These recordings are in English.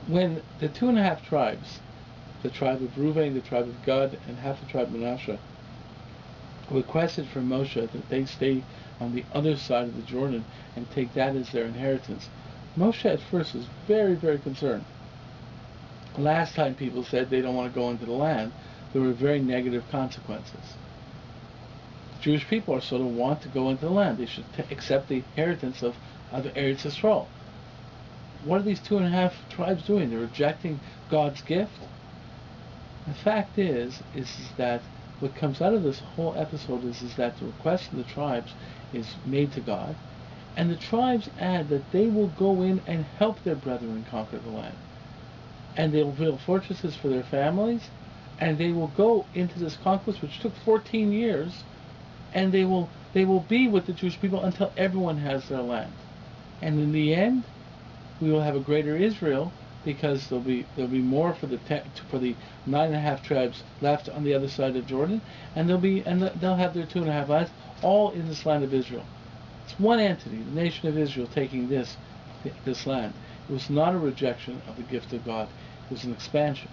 When the 2.5 tribes, the tribe of Reuben, the tribe of Gad, and half the tribe of Manasseh, requested from Moshe that they stay on the other side of the Jordan and take that as their inheritance, Moshe at first was very, very concerned. Last time people said they don't want to go into the land, there were very negative consequences. The Jewish people are sort of want to go into the land. They should accept the inheritance of Eretz Yisrael. What are these 2.5 tribes doing? They're rejecting God's gift. The fact is that what comes out of this whole episode is that the request of the tribes is made to God, and the tribes add that they will go in and help their brethren conquer the land. And they will build fortresses for their families, and they will go into this conquest, which took 14 years, and they will be with the Jewish people until everyone has their land. And in the end, we will have a greater Israel, because there'll be more for the 9.5 tribes left on the other side of Jordan, and they'll have their 2.5 lands all in this land of Israel. It's one entity, the nation of Israel, taking this land. It was not a rejection of the gift of God. It was an expansion.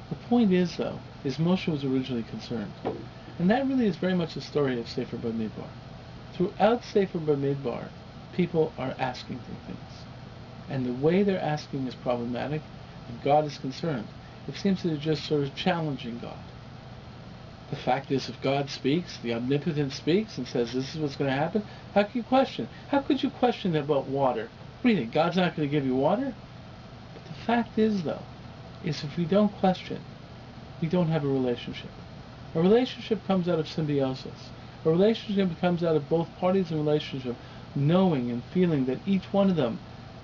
The point is, though, Moshe was originally concerned. And that really is very much the story of Sefer Bamidbar. Throughout Sefer Bamidbar, people are asking for things. And the way they're asking is problematic, and God is concerned. It seems that they're just sort of challenging God. The fact is, if God speaks, the omnipotent speaks and says this is what's going to happen, how can you question? How could you question about water? What do you think? God's not going to give you water? But the fact is, though, is if we don't question, we don't have a relationship. A relationship comes out of symbiosis. A relationship comes out of both parties in a relationship knowing and feeling that each one of them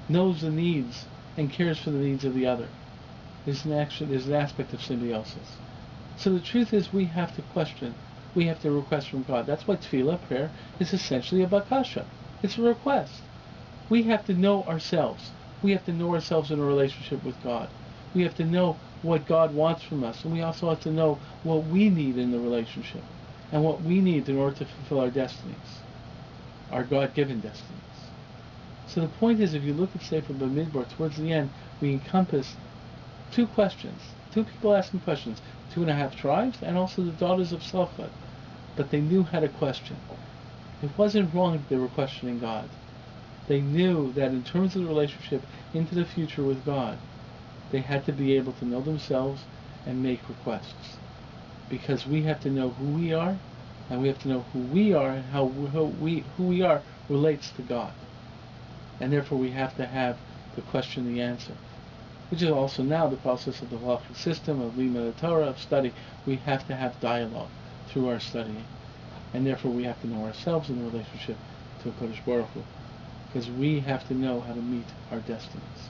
knows the needs and cares for the needs of the other. There's an aspect of symbiosis. So the truth is, we have to question. We have to request from God. That's why tefillah, prayer, is essentially a bakasha. It's a request. We have to know ourselves. We have to know ourselves in a relationship with God. We have to know what God wants from us, and we also have to know what we need in the relationship, and what we need in order to fulfill our destinies, our God-given destinies. So the point is, if you look at Sefer Bamidbar, towards the end, we encompass two questions, two people asking questions, 2.5 tribes, and also the daughters of Selchad. But they knew how to question. It wasn't wrong that they were questioning God. They knew that in terms of the relationship into the future with God, they had to be able to know themselves and make requests. Because we have to know who we are, and we have to know who we are and how who we are relates to God. And therefore we have to have the question, the answer. Which is also now the process of the halachic system, of limud Torah, of study. We have to have dialogue through our studying. And therefore we have to know ourselves in the relationship to HaKadosh Baruch Hu. Because we have to know how to meet our destinies.